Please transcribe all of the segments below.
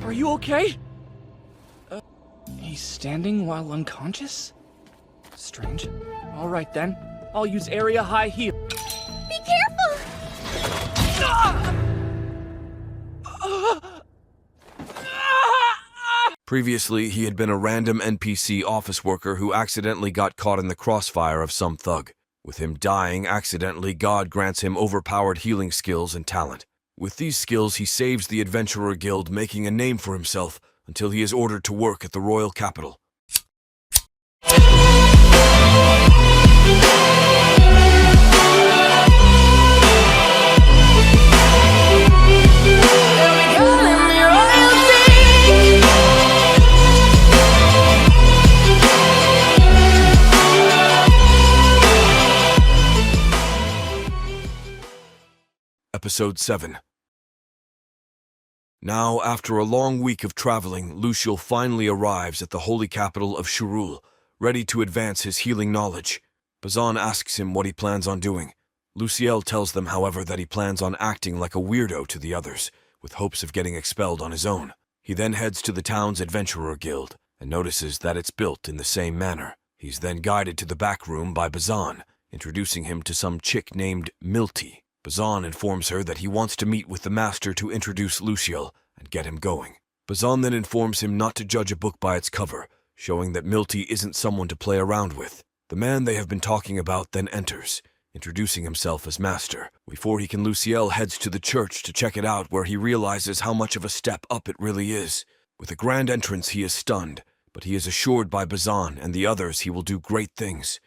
Are you okay? He's standing while unconscious? Strange. Alright then. I'll use area high heal. Be careful! Previously, he had been a random NPC office worker who accidentally got caught in the crossfire of some thug. With him dying accidentally, God grants him overpowered healing skills and talent. With these skills, he saves the Adventurer Guild, making a name for himself until he is ordered to work at the royal capital. Episode 7. Now, after a long week of traveling, Luciel finally arrives at the holy capital of Shurul, ready to advance his healing knowledge. Bazan asks him what he plans on doing. Luciel tells them, however, that he plans on acting like a weirdo to the others, with hopes of getting expelled on his own. He then heads to the town's Adventurer Guild, and notices that it's built in the same manner. He's then guided to the back room by Bazan, introducing him to some chick named Milty. Bazan informs her that he wants to meet with the master to introduce Luciel and get him going. Bazan then informs him not to judge a book by its cover, showing that Milty isn't someone to play around with. The man they have been talking about then enters, introducing himself as master. Before he can, Luciel heads to the church to check it out, where he realizes how much of a step up it really is. With a grand entrance, he is stunned, but he is assured by Bazan and the others he will do great things.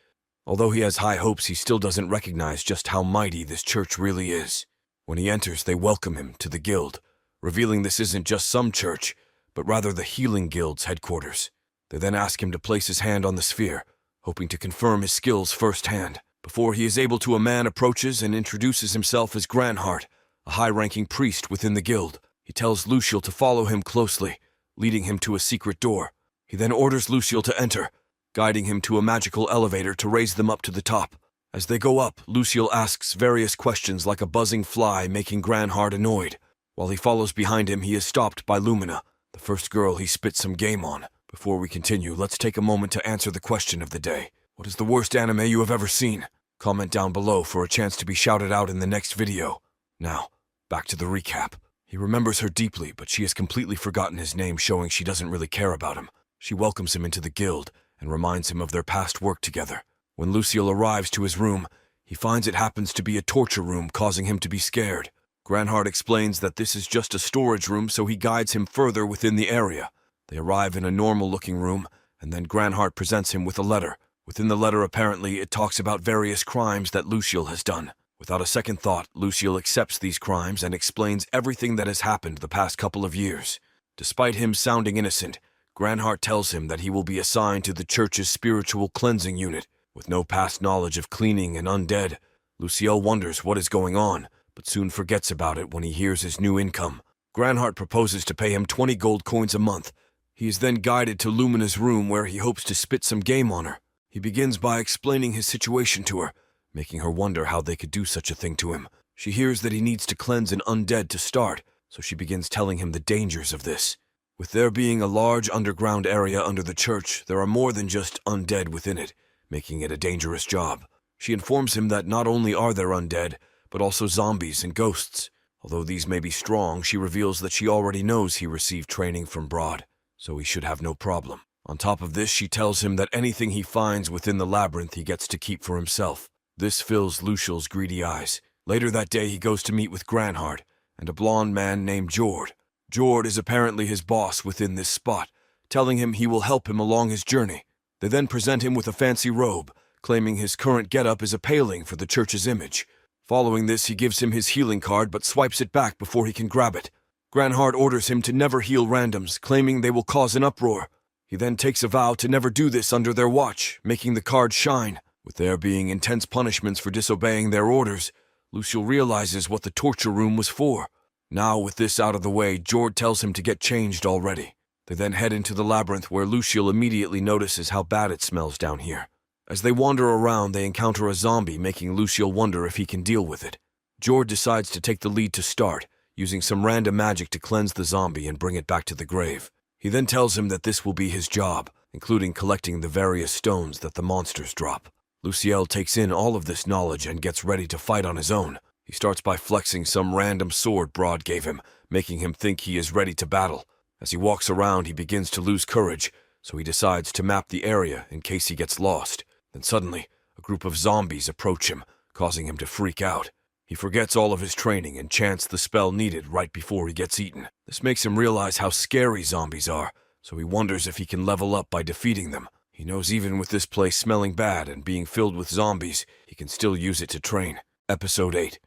Although he has high hopes, he still doesn't recognize just how mighty this church really is. When he enters, they welcome him to the guild, revealing this isn't just some church, but rather the Healing Guild's headquarters. They then ask him to place his hand on the sphere, hoping to confirm his skills firsthand. Before he is able to, a man approaches and introduces himself as Granhart, a high-ranking priest within the guild. He tells Luciel to follow him closely, leading him to a secret door. He then orders Luciel to enter, guiding him to a magical elevator to raise them up to the top. As they go up, Luciel asks various questions like a buzzing fly, making Granhart annoyed. While he follows behind him, he is stopped by Lumina, the first girl he spits some game on. Before we continue, let's take a moment to answer the question of the day. What is the worst anime you have ever seen? Comment down below for a chance to be shouted out in the next video. Now, back to the recap. He remembers her deeply, but she has completely forgotten his name, showing she doesn't really care about him. She welcomes him into the guild and reminds him of their past work together. When Luciel arrives to his room, he finds it happens to be a torture room, causing him to be scared. Granhart explains that this is just a storage room, so he guides him further within the area. They arrive in a normal-looking room, and then Granhart presents him with a letter. Within the letter, apparently, it talks about various crimes that Luciel has done. Without a second thought, Luciel accepts these crimes and explains everything that has happened the past couple of years. Despite him sounding innocent, Granhart tells him that he will be assigned to the church's spiritual cleansing unit. With no past knowledge of cleaning and undead, Luciel wonders what is going on, but soon forgets about it when he hears his new income. Granhart proposes to pay him 20 gold coins a month. He is then guided to Lumina's room, where he hopes to spit some game on her. He begins by explaining his situation to her, making her wonder how they could do such a thing to him. She hears that he needs to cleanse an undead to start, so she begins telling him the dangers of this. With there being a large underground area under the church, there are more than just undead within it, making it a dangerous job. She informs him that not only are there undead, but also zombies and ghosts. Although these may be strong, she reveals that she already knows he received training from Broad, so he should have no problem. On top of this, she tells him that anything he finds within the labyrinth he gets to keep for himself. This fills Luciel's greedy eyes. Later that day, he goes to meet with Granhart and a blonde man named Jord. Jord is apparently his boss within this spot, telling him he will help him along his journey. They then present him with a fancy robe, claiming his current getup is appealing for the church's image. Following this, he gives him his healing card but swipes it back before he can grab it. Granhart orders him to never heal randoms, claiming they will cause an uproar. He then takes a vow to never do this under their watch, making the card shine. With there being intense punishments for disobeying their orders, Luciel realizes what the torture room was for. Now, with this out of the way, Jord tells him to get changed already. They then head into the labyrinth, where Luciel immediately notices how bad it smells down here. As they wander around, they encounter a zombie, making Luciel wonder if he can deal with it. Jord decides to take the lead to start, using some random magic to cleanse the zombie and bring it back to the grave. He then tells him that this will be his job, including collecting the various stones that the monsters drop. Luciel takes in all of this knowledge and gets ready to fight on his own. He starts by flexing some random sword Broad gave him, making him think he is ready to battle. As he walks around, he begins to lose courage, so he decides to map the area in case he gets lost. Then suddenly, a group of zombies approach him, causing him to freak out. He forgets all of his training and chants the spell needed right before he gets eaten. This makes him realize how scary zombies are, so he wonders if he can level up by defeating them. He knows even with this place smelling bad and being filled with zombies, he can still use it to train. Episode 8.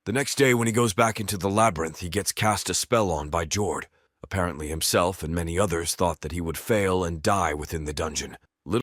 The next day when he goes back into the labyrinth, he gets cast a spell on by Jord. Apparently himself and many others thought that he would fail and die within the dungeon.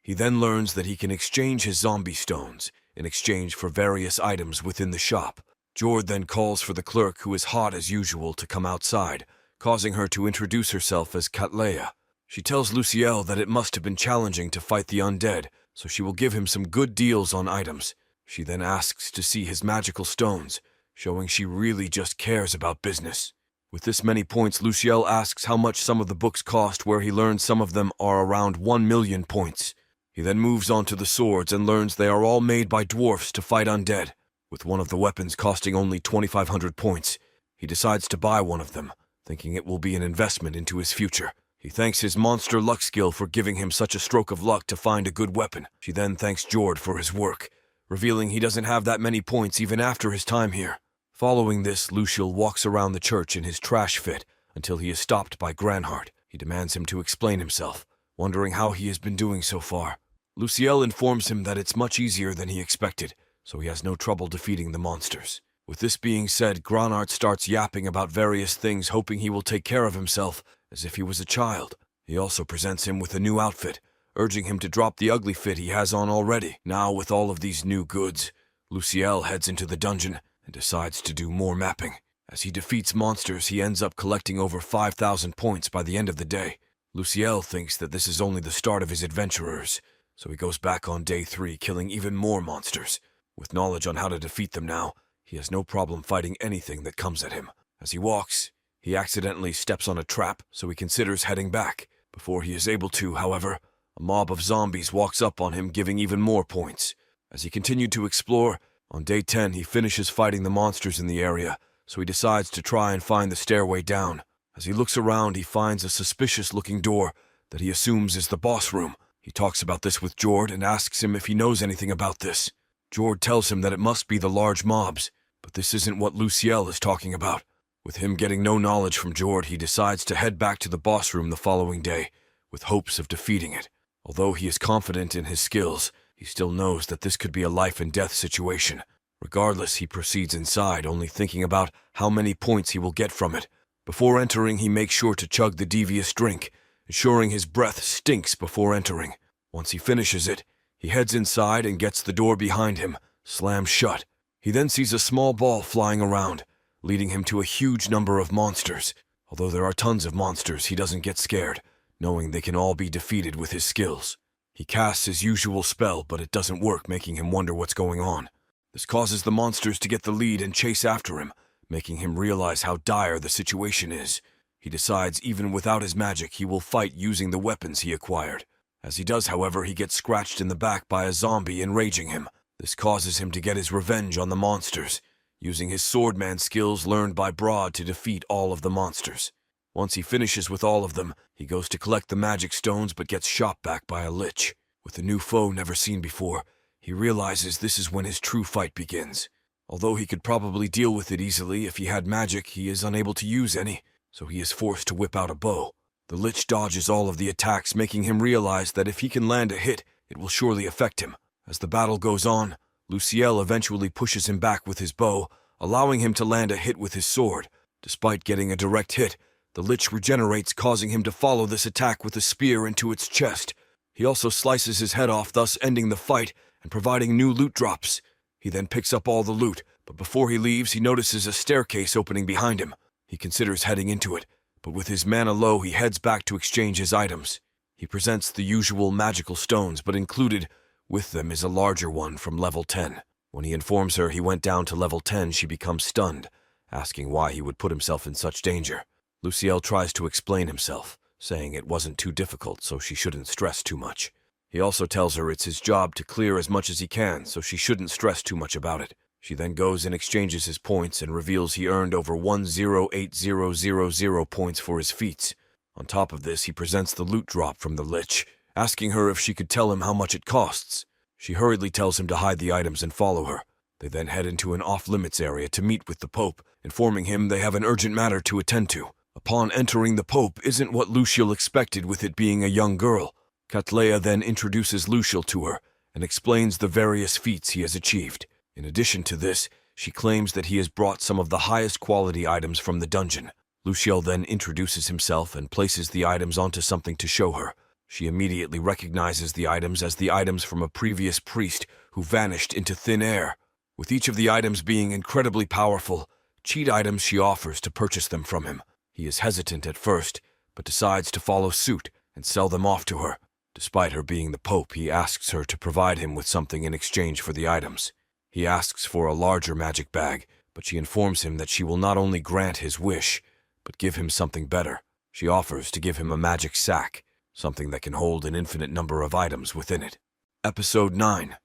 He then learns that he can exchange his zombie stones in exchange for various items within the shop. Jord then calls for the clerk, who is hot as usual, to come outside, causing her to introduce herself as Katleya. She tells Luciel that it must have been challenging to fight the undead, so she will give him some good deals on items. She then asks to see his magical stones, showing she really just cares about business. With this many points, Luciel asks how much some of the books cost, where he learns some of them are around 1 million points. He then moves on to the swords and learns they are all made by dwarfs to fight undead, with one of the weapons costing only 2,500 points. He decides to buy one of them, thinking it will be an investment into his future. He thanks his monster luck skill for giving him such a stroke of luck to find a good weapon. She then thanks Jord for his work, revealing he doesn't have that many points even after his time here. Following this, Luciel walks around the church in his trash fit until he is stopped by Granhart. He demands him to explain himself, wondering how he has been doing so far. Luciel informs him that it's much easier than he expected, so he has no trouble defeating the monsters. With this being said, Granhart starts yapping about various things, hoping he will take care of himself as if he was a child. He also presents him with a new outfit, urging him to drop the ugly fit he has on already. Now, with all of these new goods, Luciel heads into the dungeon and decides to do more mapping. As he defeats monsters, he ends up collecting over 5,000 points by the end of the day. Luciel thinks that this is only the start of his adventurers, so he goes back on day 3, killing even more monsters. With knowledge on how to defeat them now, he has no problem fighting anything that comes at him. As he walks, he accidentally steps on a trap, so he considers heading back. Before he is able to, however, a mob of zombies walks up on him, giving even more points. As he continued to explore, on day 10 he finishes fighting the monsters in the area, so he decides to try and find the stairway down. As he looks around, he finds a suspicious-looking door that he assumes is the boss room. He talks about this with Jord and asks him if he knows anything about this. Jord tells him that it must be the large mobs, but this isn't what Luciel is talking about. With him getting no knowledge from Jord, he decides to head back to the boss room the following day, with hopes of defeating it. Although he is confident in his skills, he still knows that this could be a life-and-death situation. Regardless, he proceeds inside, only thinking about how many points he will get from it. Before entering, he makes sure to chug the devious drink, ensuring his breath stinks before entering. Once he finishes it, he heads inside and gets the door behind him slammed shut. He then sees a small ball flying around, leading him to a huge number of monsters. Although there are tons of monsters, he doesn't get scared, knowing they can all be defeated with his skills. He casts his usual spell, but it doesn't work, making him wonder what's going on. This causes the monsters to get the lead and chase after him, making him realize how dire the situation is. He decides even without his magic, he will fight using the weapons he acquired. As he does, however, he gets scratched in the back by a zombie, enraging him. This causes him to get his revenge on the monsters, using his swordman skills learned by Broad to defeat all of the monsters. Once he finishes with all of them, he goes to collect the magic stones but gets shot back by a lich. With a new foe never seen before, he realizes this is when his true fight begins. Although he could probably deal with it easily if he had magic, he is unable to use any, so he is forced to whip out a bow. The lich dodges all of the attacks, making him realize that if he can land a hit, it will surely affect him. As the battle goes on, Luciel eventually pushes him back with his bow, allowing him to land a hit with his sword. Despite getting a direct hit, the lich regenerates, causing him to follow this attack with a spear into its chest. He also slices his head off, thus ending the fight and providing new loot drops. He then picks up all the loot, but before he leaves, he notices a staircase opening behind him. He considers heading into it, but with his mana low, he heads back to exchange his items. He presents the usual magical stones, but included with them is a larger one from level 10. When he informs her he went down to level 10, she becomes stunned, asking why he would put himself in such danger. Luciel tries to explain himself, saying it wasn't too difficult, so she shouldn't stress too much. He also tells her it's his job to clear as much as he can, so she shouldn't stress too much about it. She then goes and exchanges his points and reveals he earned over 108000 points for his feats. On top of this, he presents the loot drop from the Lich, asking her if she could tell him how much it costs. She hurriedly tells him to hide the items and follow her. They then head into an off-limits area to meet with the Pope, informing him they have an urgent matter to attend to. Upon entering, the Pope isn't what Luciel expected, with it being a young girl. Cattleya then introduces Luciel to her and explains the various feats he has achieved. In addition to this, she claims that he has brought some of the highest quality items from the dungeon. Luciel then introduces himself and places the items onto something to show her. She immediately recognizes the items as the items from a previous priest who vanished into thin air. With each of the items being incredibly powerful, cheat items she offers to purchase them from him. He is hesitant at first, but decides to follow suit and sell them off to her. Despite her being the Pope, he asks her to provide him with something in exchange for the items. He asks for a larger magic bag, but she informs him that she will not only grant his wish, but give him something better. She offers to give him a magic sack, something that can hold an infinite number of items within it. Episode 9.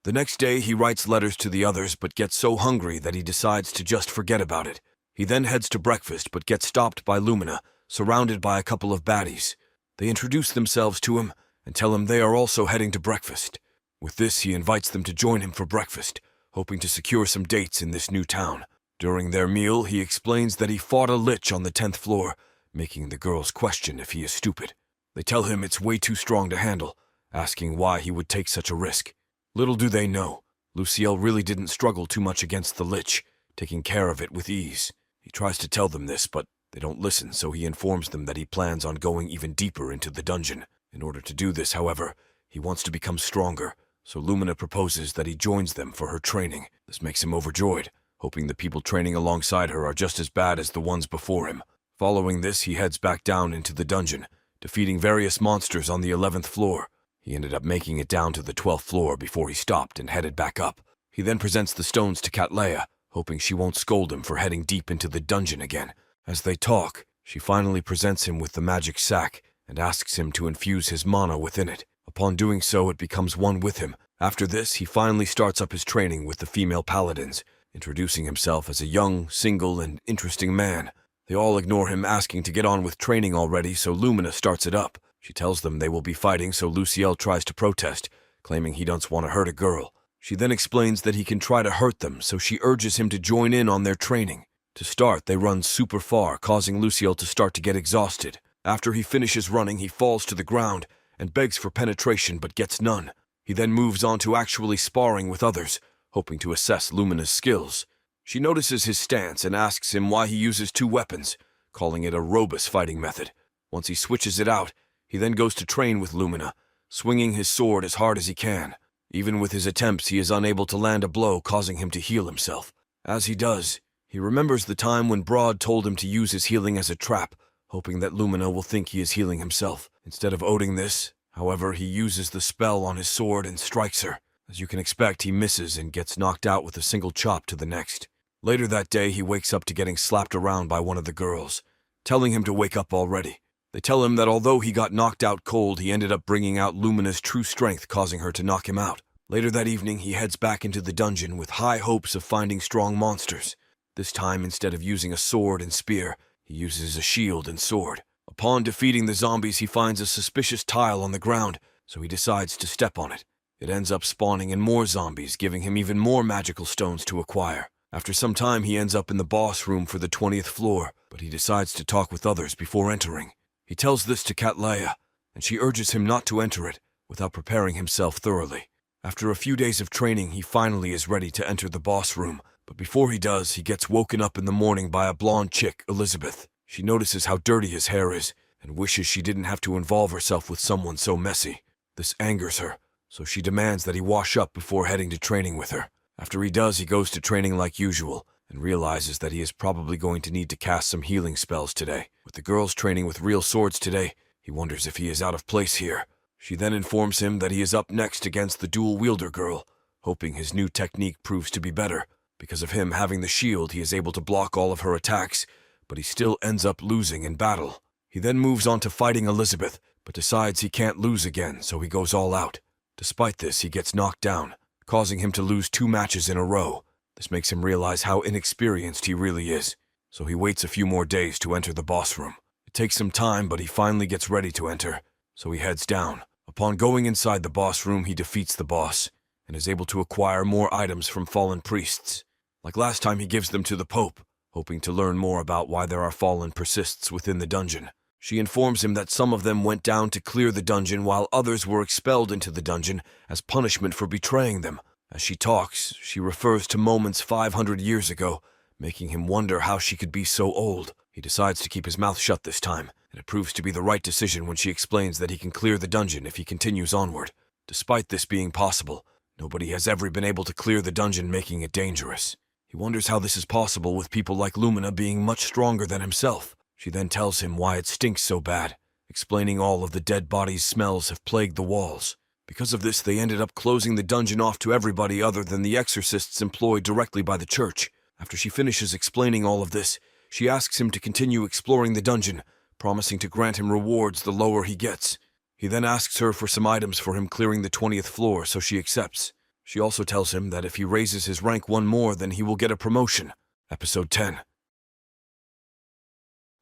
The next day, he writes letters to the others, but gets so hungry that he decides to just forget about it. He then heads to breakfast, but gets stopped by Lumina, surrounded by a couple of baddies. They introduce themselves to him and tell him they are also heading to breakfast. With this, he invites them to join him for breakfast, hoping to secure some dates in this new town. During their meal, he explains that he fought a lich on the 10th floor, making the girls question if he is stupid. They tell him it's way too strong to handle, asking why he would take such a risk. Little do they know, Luciel really didn't struggle too much against the lich, taking care of it with ease. He tries to tell them this, but they don't listen, so he informs them that he plans on going even deeper into the dungeon. In order to do this, however, he wants to become stronger, so Lumina proposes that he joins them for her training. This makes him overjoyed, hoping the people training alongside her are just as bad as the ones before him. Following this, he heads back down into the dungeon, defeating various monsters on the 11th floor. He ended up making it down to the 12th floor before he stopped and headed back up. He then presents the stones to Cattleya, hoping she won't scold him for heading deep into the dungeon again. As they talk, she finally presents him with the magic sack and asks him to infuse his mana within it. Upon doing so, it becomes one with him. After this, he finally starts up his training with the female paladins, introducing himself as a young, single, and interesting man. They all ignore him, asking to get on with training already, so Lumina starts it up. She tells them they will be fighting, so Luciel tries to protest, claiming he doesn't want to hurt a girl. She then explains that he can try to hurt them, so she urges him to join in on their training. To start, they run super far, causing Luciel to start to get exhausted. After he finishes running, he falls to the ground and begs for penetration but gets none. He then moves on to actually sparring with others, hoping to assess Lumina's skills. She notices his stance and asks him why he uses two weapons, calling it a robust fighting method. Once he switches it out, he then goes to train with Lumina, swinging his sword as hard as he can. Even with his attempts, he is unable to land a blow, causing him to heal himself. As he does, he remembers the time when Broad told him to use his healing as a trap, hoping that Lumina will think he is healing himself. Instead of owning this, however, he uses the spell on his sword and strikes her. As you can expect, he misses and gets knocked out with a single chop to the next. Later that day, he wakes up to getting slapped around by one of the girls, telling him to wake up already. They tell him that although he got knocked out cold, he ended up bringing out Lumina's true strength, causing her to knock him out. Later that evening, he heads back into the dungeon with high hopes of finding strong monsters. This time, instead of using a sword and spear, he uses a shield and sword. Upon defeating the zombies, he finds a suspicious tile on the ground, so he decides to step on it. It ends up spawning in more zombies, giving him even more magical stones to acquire. After some time, he ends up in the boss room for the 20th floor, but he decides to talk with others before entering. He tells this to Cattleya, and she urges him not to enter it without preparing himself thoroughly. After a few days of training, he finally is ready to enter the boss room, but before he does, he gets woken up in the morning by a blonde chick, Elizabeth. She notices how dirty his hair is and wishes she didn't have to involve herself with someone so messy. This angers her, so she demands that he wash up before heading to training with her. After he does, he goes to training like usual and realizes that he is probably going to need to cast some healing spells today. With the girls training with real swords today, he wonders if he is out of place here. She then informs him that he is up next against the dual-wielder girl, hoping his new technique proves to be better. Because of him having the shield, he is able to block all of her attacks, but he still ends up losing in battle. He then moves on to fighting Elizabeth, but decides he can't lose again, so he goes all out. Despite this, he gets knocked down, causing him to lose 2 matches in a row. This makes him realize how inexperienced he really is, so he waits a few more days to enter the boss room. It takes some time, but he finally gets ready to enter, so he heads down. Upon going inside the boss room, he defeats the boss, and is able to acquire more items from fallen priests. Like last time, he gives them to the Pope, hoping to learn more about why there are fallen persists within the dungeon. She informs him that some of them went down to clear the dungeon while others were expelled into the dungeon as punishment for betraying them. As she talks, she refers to moments 500 years ago, making him wonder how she could be so old. He decides to keep his mouth shut this time, and it proves to be the right decision when she explains that he can clear the dungeon if he continues onward. Despite this being possible, nobody has ever been able to clear the dungeon, making it dangerous. He wonders how this is possible with people like Lumina being much stronger than himself. She then tells him why it stinks so bad, explaining all of the dead bodies' smells have plagued the walls. Because of this, they ended up closing the dungeon off to everybody other than the exorcists employed directly by the church. After she finishes explaining all of this, she asks him to continue exploring the dungeon, promising to grant him rewards the lower he gets. He then asks her for some items for him clearing the 20th floor, so she accepts. She also tells him that if he raises his rank 1 more, then he will get a promotion. Episode 10.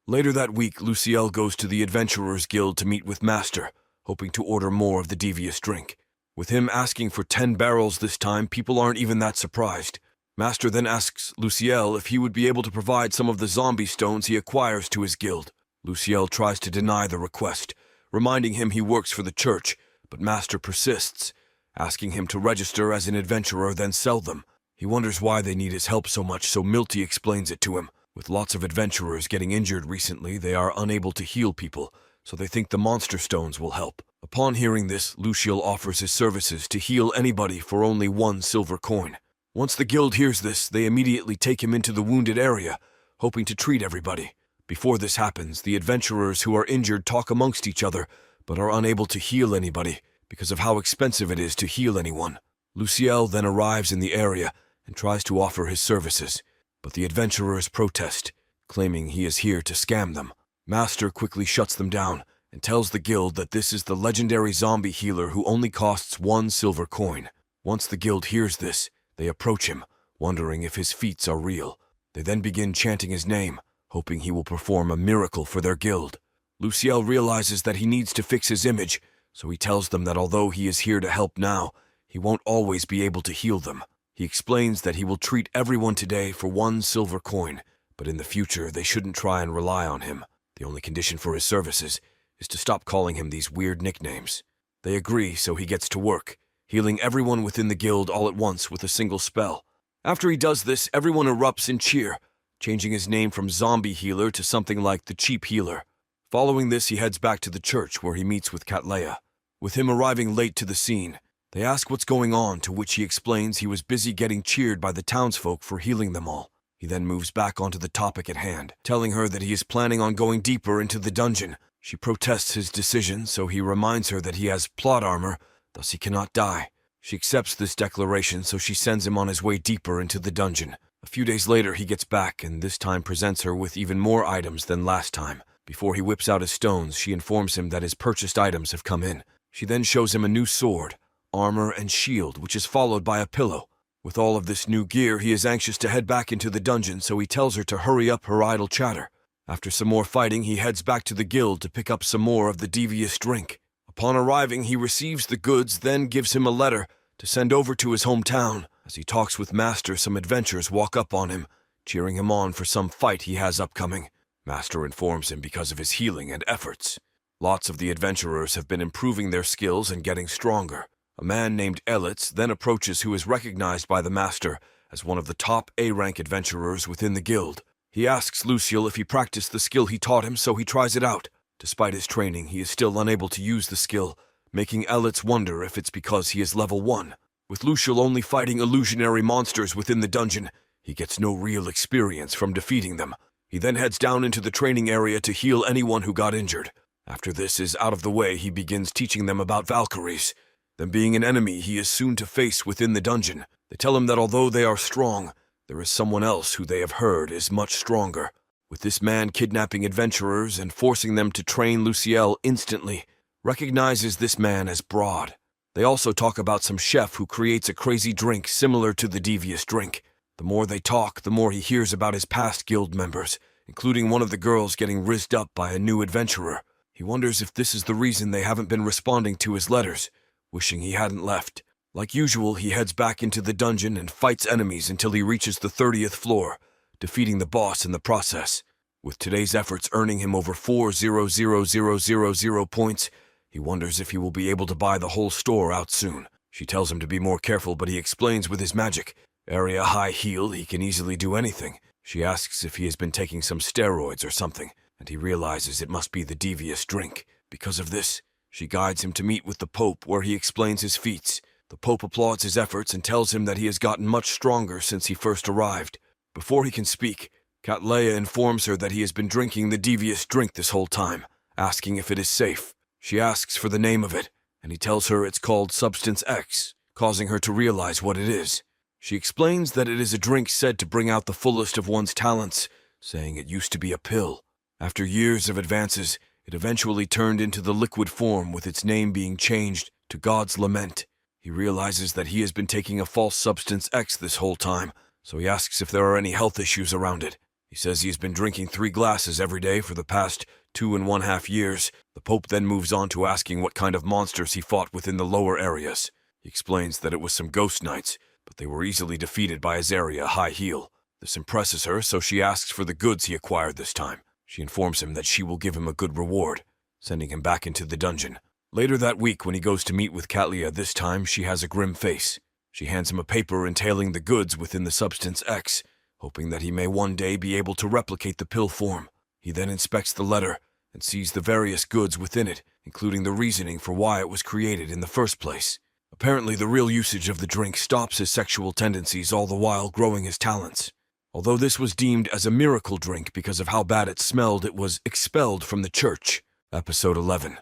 Later that week, Luciel goes to the Adventurers Guild to meet with Master, hoping to order more of the devious drink. With him asking for 10 barrels this time, people aren't even that surprised. Master then asks Luciel if he would be able to provide some of the zombie stones he acquires to his guild. Luciel tries to deny the request, reminding him he works for the church, but Master persists, asking him to register as an adventurer then sell them. He wonders why they need his help so much, so Milty explains it to him. With lots of adventurers getting injured recently, they are unable to heal people, so they think the monster stones will help. Upon hearing this, Luciel offers his services to heal anybody for only 1 silver coin. Once the guild hears this, they immediately take him into the wounded area, hoping to treat everybody. Before this happens, the adventurers who are injured talk amongst each other, but are unable to heal anybody because of how expensive it is to heal anyone. Luciel then arrives in the area and tries to offer his services, but the adventurers protest, claiming he is here to scam them. Master quickly shuts them down and tells the guild that this is the legendary zombie healer who only costs 1 silver coin. Once the guild hears this, they approach him, wondering if his feats are real. They then begin chanting his name, hoping he will perform a miracle for their guild. Luciel realizes that he needs to fix his image, so he tells them that although he is here to help now, he won't always be able to heal them. He explains that he will treat everyone today for 1 silver coin, but in the future they shouldn't try and rely on him. The only condition for his services is to stop calling him these weird nicknames. They agree, so he gets to work, healing everyone within the guild all at once with a single spell. After he does this, everyone erupts in cheer, changing his name from Zombie Healer to something like the Cheap Healer. Following this, he heads back to the church where he meets with Cattleya. With him arriving late to the scene, they ask what's going on, to which he explains he was busy getting cheered by the townsfolk for healing them all. He then moves back onto the topic at hand, telling her that he is planning on going deeper into the dungeon. She protests his decision, so he reminds her that he has plot armor, thus he cannot die. She accepts this declaration, so she sends him on his way deeper into the dungeon. A few days later, he gets back, and this time presents her with even more items than last time. Before he whips out his stones, she informs him that his purchased items have come in. She then shows him a new sword, armor, and shield, which is followed by a pillow. With all of this new gear, he is anxious to head back into the dungeon, so he tells her to hurry up her idle chatter. After some more fighting, he heads back to the guild to pick up some more of the devious drink. Upon arriving, he receives the goods, then gives him a letter to send over to his hometown. As he talks with Master, some adventurers walk up on him, cheering him on for some fight he has upcoming. Master informs him because of his healing and efforts. Lots of the adventurers have been improving their skills and getting stronger. A man named Elitz then approaches, who is recognized by the Master as one of the top A-rank adventurers within the guild. He asks Luciel if he practiced the skill he taught him, so he tries it out. Despite his training, he is still unable to use the skill, making Elitz wonder if it's because he is level 1. With Luciel only fighting illusionary monsters within the dungeon, he gets no real experience from defeating them. He then heads down into the training area to heal anyone who got injured. After this is out of the way, he begins teaching them about Valkyries. Them being an enemy he is soon to face within the dungeon. They tell him that although they are strong, there is someone else who they have heard is much stronger. With this man kidnapping adventurers and forcing them to train, Luciel instantly recognizes this man as Broad. They also talk about some chef who creates a crazy drink similar to the devious drink. The more they talk, the more he hears about his past guild members, including one of the girls getting rizzed up by a new adventurer. He wonders if this is the reason they haven't been responding to his letters, wishing he hadn't left. Like usual, he heads back into the dungeon and fights enemies until he reaches the 30th floor, defeating the boss in the process. With today's efforts earning him over 4,000,000 points, he wonders if he will be able to buy the whole store out soon. She tells him to be more careful, but he explains with his magic, area high heal, he can easily do anything. She asks if he has been taking some steroids or something, and he realizes it must be the devious drink. Because of this, she guides him to meet with the Pope, where he explains his feats. The Pope applauds his efforts and tells him that he has gotten much stronger since he first arrived. Before he can speak, Cattleya informs her that he has been drinking the devious drink this whole time, asking if it is safe. She asks for the name of it, and he tells her it's called Substance X, causing her to realize what it is. She explains that it is a drink said to bring out the fullest of one's talents, saying it used to be a pill. After years of advances, it eventually turned into the liquid form, with its name being changed to God's Lament. He realizes that he has been taking a false Substance X this whole time, so he asks if there are any health issues around it. He says he has been drinking 3 glasses every day for the past 2.5 years. The Pope then moves on to asking what kind of monsters he fought within the lower areas. He explains that it was some ghost knights, but they were easily defeated by his area high heal. This impresses her, so she asks for the goods he acquired this time. She informs him that she will give him a good reward, sending him back into the dungeon. Later that week, when he goes to meet with Cattleya, this time she has a grim face. She hands him a paper entailing the goods within the Substance X, hoping that he may one day be able to replicate the pill form. He then inspects the letter and sees the various goods within it, including the reasoning for why it was created in the first place. Apparently, the real usage of the drink stops his sexual tendencies, all the while growing his talents. Although this was deemed as a miracle drink because of how bad it smelled, it was expelled from the church. Episode 11.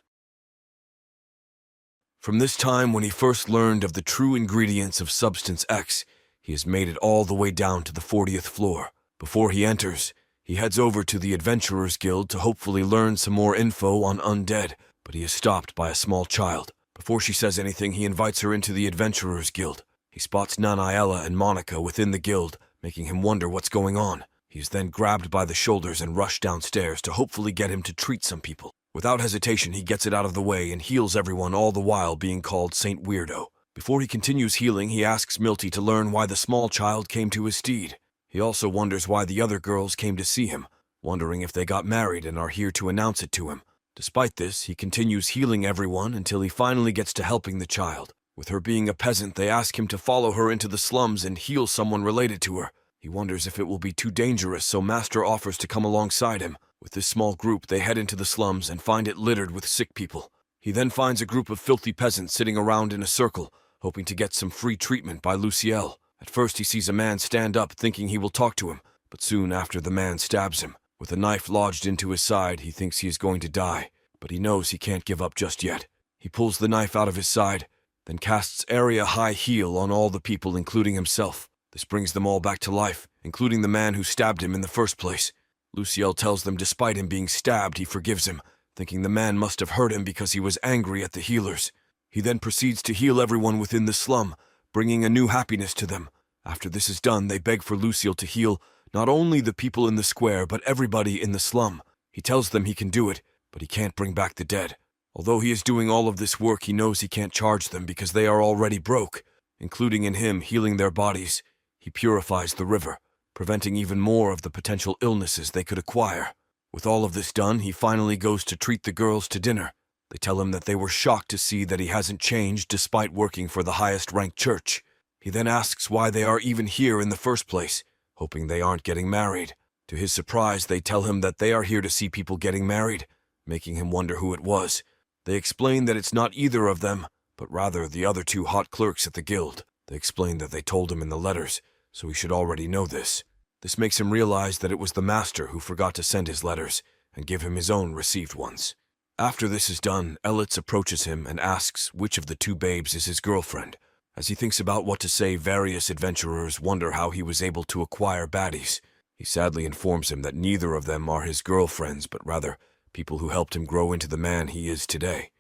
From this time when he first learned of the true ingredients of Substance X, he has made it all the way down to the 40th floor. Before he enters, he heads over to the Adventurers Guild to hopefully learn some more info on undead, but he is stopped by a small child. Before she says anything, he invites her into the Adventurers Guild. He spots Naniela and Monica within the guild, making him wonder what's going on. He is then grabbed by the shoulders and rushed downstairs to hopefully get him to treat some people. Without hesitation, he gets it out of the way and heals everyone, all the while being called Saint Weirdo. Before he continues healing, he asks Milty to learn why the small child came to his steed. He also wonders why the other girls came to see him, wondering if they got married and are here to announce it to him. Despite this, he continues healing everyone until he finally gets to helping the child. With her being a peasant, they ask him to follow her into the slums and heal someone related to her. He wonders if it will be too dangerous, so Master offers to come alongside him. With this small group, they head into the slums and find it littered with sick people. He then finds a group of filthy peasants sitting around in a circle, hoping to get some free treatment by Luciel. At first, he sees a man stand up, thinking he will talk to him, but soon after the man stabs him. With a knife lodged into his side, he thinks he is going to die, but he knows he can't give up just yet. He pulls the knife out of his side, then casts area high heal on all the people, including himself. This brings them all back to life, including the man who stabbed him in the first place. Luciel tells them despite him being stabbed, he forgives him, thinking the man must have hurt him because he was angry at the healers. He then proceeds to heal everyone within the slum, bringing a new happiness to them. After this is done, they beg for Luciel to heal not only the people in the square, but everybody in the slum. He tells them he can do it, but he can't bring back the dead. Although he is doing all of this work, he knows he can't charge them because they are already broke. Including in him healing their bodies, he purifies the river, preventing even more of the potential illnesses they could acquire. With all of this done, he finally goes to treat the girls to dinner. They tell him that they were shocked to see that he hasn't changed despite working for the highest-ranked church. He then asks why they are even here in the first place, hoping they aren't getting married. To his surprise, they tell him that they are here to see people getting married, making him wonder who it was. They explain that it's not either of them, but rather the other 2 hot clerks at the guild. They explain that they told him in the letters, so he should already know this. This makes him realize that it was the master who forgot to send his letters and give him his own received ones. After this is done, Elitz approaches him and asks which of the two babes is his girlfriend. As he thinks about what to say, various adventurers wonder how he was able to acquire baddies. He sadly informs him that neither of them are his girlfriends, but rather people who helped him grow into the man he is today.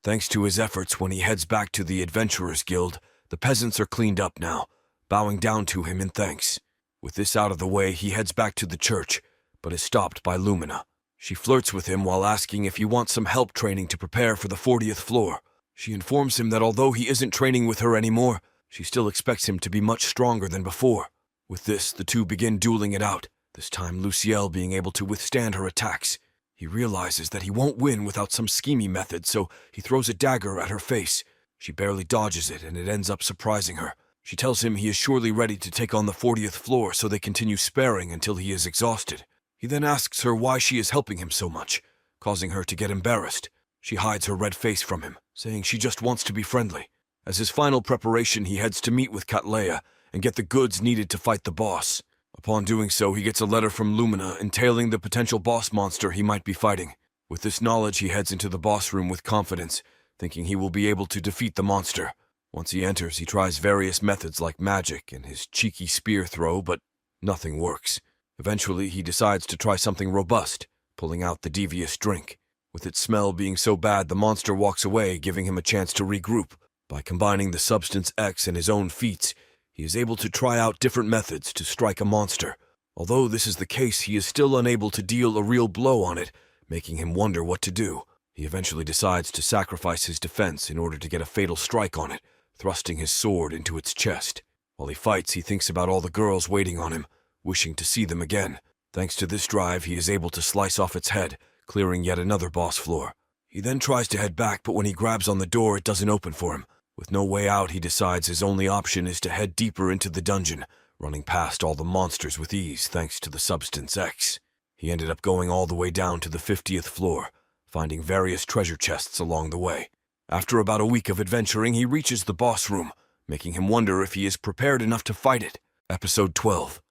Thanks to his efforts, when he heads back to the Adventurers Guild, the peasants are cleaned up now, bowing down to him in thanks. With this out of the way, he heads back to the church, but is stopped by Lumina. She flirts with him while asking if he wants some help training to prepare for the 40th floor. She informs him that although he isn't training with her anymore, she still expects him to be much stronger than before. With this, the two begin dueling it out, this time Luciel being able to withstand her attacks. He realizes that he won't win without some schemy method, so he throws a dagger at her face. She barely dodges it, and it ends up surprising her. She tells him he is surely ready to take on the 40th floor, so they continue sparring until he is exhausted. He then asks her why she is helping him so much, causing her to get embarrassed. She hides her red face from him, saying she just wants to be friendly. As his final preparation, he heads to meet with Katleya and get the goods needed to fight the boss. Upon doing so, he gets a letter from Lumina entailing the potential boss monster he might be fighting. With this knowledge, he heads into the boss room with confidence, thinking he will be able to defeat the monster. Once he enters, he tries various methods like magic and his cheeky spear throw, but nothing works. Eventually, he decides to try something robust, pulling out the devious drink. With its smell being so bad, the monster walks away, giving him a chance to regroup. By combining the Substance X and his own feats, he is able to try out different methods to strike a monster. Although this is the case, he is still unable to deal a real blow on it, making him wonder what to do. He eventually decides to sacrifice his defense in order to get a fatal strike on it, thrusting his sword into its chest. While he fights, he thinks about all the girls waiting on him, wishing to see them again. Thanks to this drive, he is able to slice off its head, clearing yet another boss floor. He then tries to head back, but when he grabs on the door, it doesn't open for him. With no way out, he decides his only option is to head deeper into the dungeon, running past all the monsters with ease thanks to the Substance X. He ended up going all the way down to the 50th floor, finding various treasure chests along the way. After about a week of adventuring, he reaches the boss room, making him wonder if he is prepared enough to fight it. Episode 12.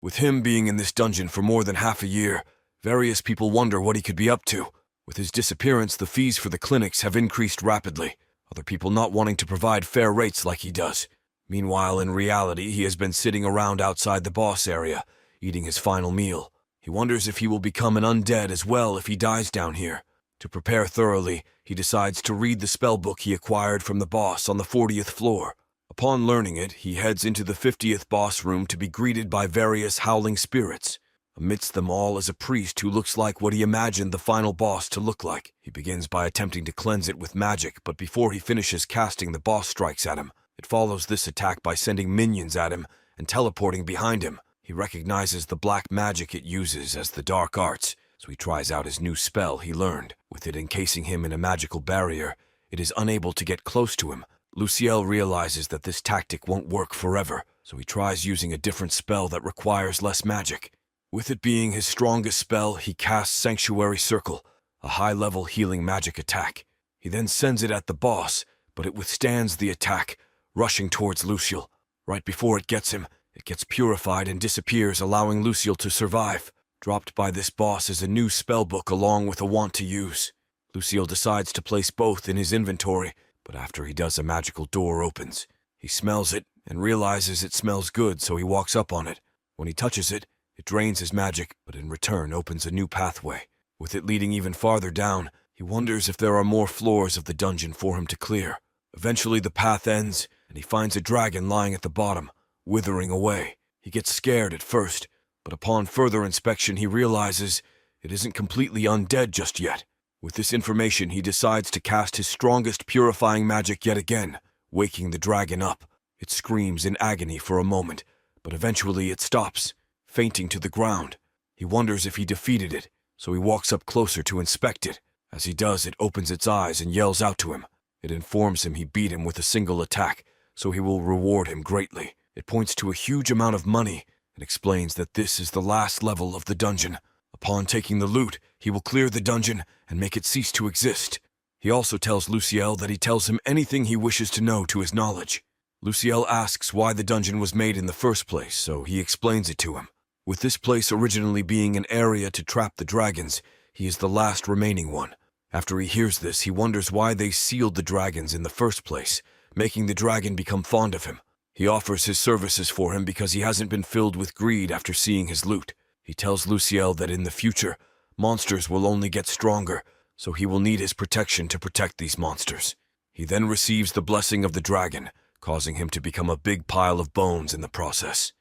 With him being in this dungeon for more than half a year, various people wonder what he could be up to. With his disappearance, the fees for the clinics have increased rapidly, other people not wanting to provide fair rates like he does. Meanwhile, in reality, he has been sitting around outside the boss area, eating his final meal. He wonders if he will become an undead as well if he dies down here. To prepare thoroughly, he decides to read the spellbook he acquired from the boss on the 40th floor. Upon learning it, he heads into the 50th boss room to be greeted by various howling spirits. Amidst them all is a priest who looks like what he imagined the final boss to look like. He begins by attempting to cleanse it with magic, but before he finishes casting, the boss strikes at him. It follows this attack by sending minions at him and teleporting behind him. He recognizes the black magic it uses as the dark arts, so he tries out his new spell he learned. With it encasing him in a magical barrier, it is unable to get close to him. Luciel realizes that this tactic won't work forever, so he tries using a different spell that requires less magic. With it being his strongest spell, he casts Sanctuary Circle, a high-level healing magic attack. He then sends it at the boss, but it withstands the attack, rushing towards Luciel. Right before it gets him, it gets purified and disappears, allowing Luciel to survive. Dropped by this boss is a new spellbook along with a want to use. Luciel decides to place both in his inventory, but after he does, a magical door opens. He smells it and realizes it smells good, so he walks up on it. When he touches it, it drains his magic, but in return opens a new pathway. With it leading even farther down, he wonders if there are more floors of the dungeon for him to clear. Eventually the path ends, and he finds a dragon lying at the bottom, withering away. He gets scared at first, but upon further inspection he realizes it isn't completely undead just yet. With this information, he decides to cast his strongest purifying magic yet again, waking the dragon up. It screams in agony for a moment, but eventually it stops, fainting to the ground. He wonders if he defeated it, so he walks up closer to inspect it. As he does, it opens its eyes and yells out to him. It informs him he beat him with a single attack, so he will reward him greatly. It points to a huge amount of money and explains that this is the last level of the dungeon. Upon taking the loot, he will clear the dungeon and make it cease to exist. He also tells Luciel that he tells him anything he wishes to know to his knowledge. Luciel asks why the dungeon was made in the first place, so he explains it to him. With this place originally being an area to trap the dragons, he is the last remaining one. After he hears this, he wonders why they sealed the dragons in the first place, making the dragon become fond of him. He offers his services for him because he hasn't been filled with greed after seeing his loot. He tells Luciel that in the future, monsters will only get stronger, so he will need his protection to protect these monsters. He then receives the blessing of the dragon, causing him to become a big pile of bones in the process.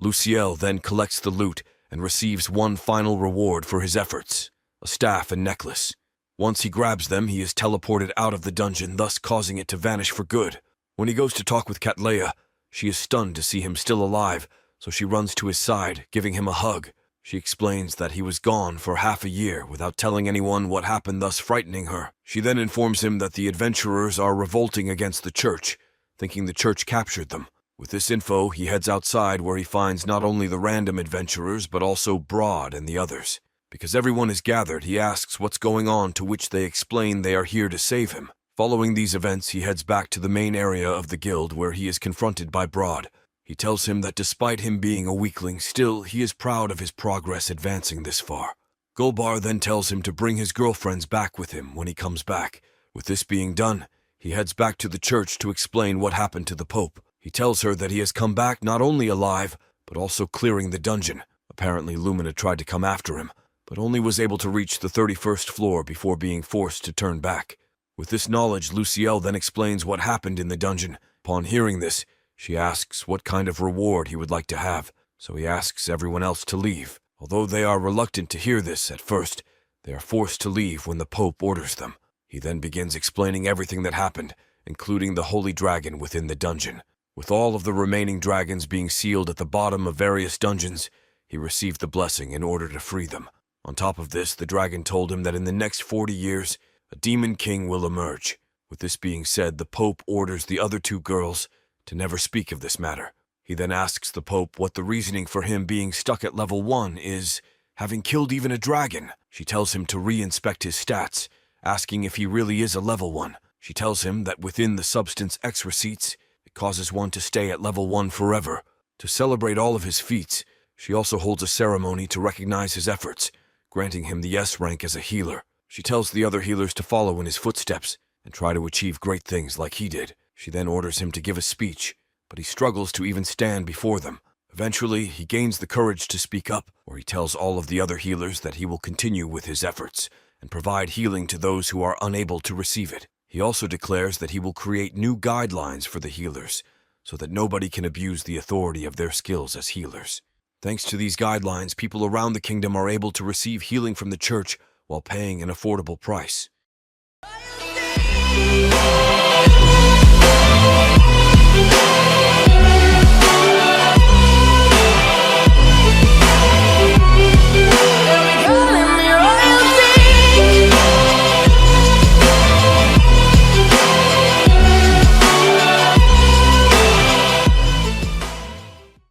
Luciel then collects the loot and receives one final reward for his efforts, a staff and necklace. Once he grabs them, he is teleported out of the dungeon, thus causing it to vanish for good. When he goes to talk with Cattleya, she is stunned to see him still alive, so she runs to his side, giving him a hug. She explains that he was gone for half a year without telling anyone what happened, thus frightening her. She then informs him that the adventurers are revolting against the church, thinking the church captured them. With this info, he heads outside where he finds not only the random adventurers but also Broad and the others. Because everyone is gathered, he asks what's going on, to which they explain they are here to save him. Following these events, he heads back to the main area of the guild where he is confronted by Broad. He tells him that despite him being a weakling, still he is proud of his progress advancing this far. Gulbar then tells him to bring his girlfriends back with him when he comes back. With this being done, he heads back to the church to explain what happened to the Pope. He tells her that he has come back not only alive, but also clearing the dungeon. Apparently Lumina tried to come after him, but only was able to reach the 31st floor before being forced to turn back. With this knowledge, Luciel then explains what happened in the dungeon. Upon hearing this, she asks what kind of reward he would like to have, so he asks everyone else to leave. Although they are reluctant to hear this at first, they are forced to leave when the Pope orders them. He then begins explaining everything that happened, including the holy dragon within the dungeon. With all of the remaining dragons being sealed at the bottom of various dungeons, he received the blessing in order to free them. On top of this, the dragon told him that in the next 40 years, a demon king will emerge. With this being said, the Pope orders the other two girls to never speak of this matter. He then asks the Pope what the reasoning for him being stuck at level 1 is, having killed even a dragon. She tells him to re-inspect his stats, asking if he really is a level 1. She tells him that within the Substance X receipts, it causes one to stay at level 1 forever. To celebrate all of his feats, she also holds a ceremony to recognize his efforts, granting him the S rank as a healer. She tells the other healers to follow in his footsteps and try to achieve great things like he did. She then orders him to give a speech, but he struggles to even stand before them. Eventually, he gains the courage to speak up, where he tells all of the other healers that he will continue with his efforts and provide healing to those who are unable to receive it. He also declares that he will create new guidelines for the healers, so that nobody can abuse the authority of their skills as healers. Thanks to these guidelines, people around the kingdom are able to receive healing from the church while paying an affordable price.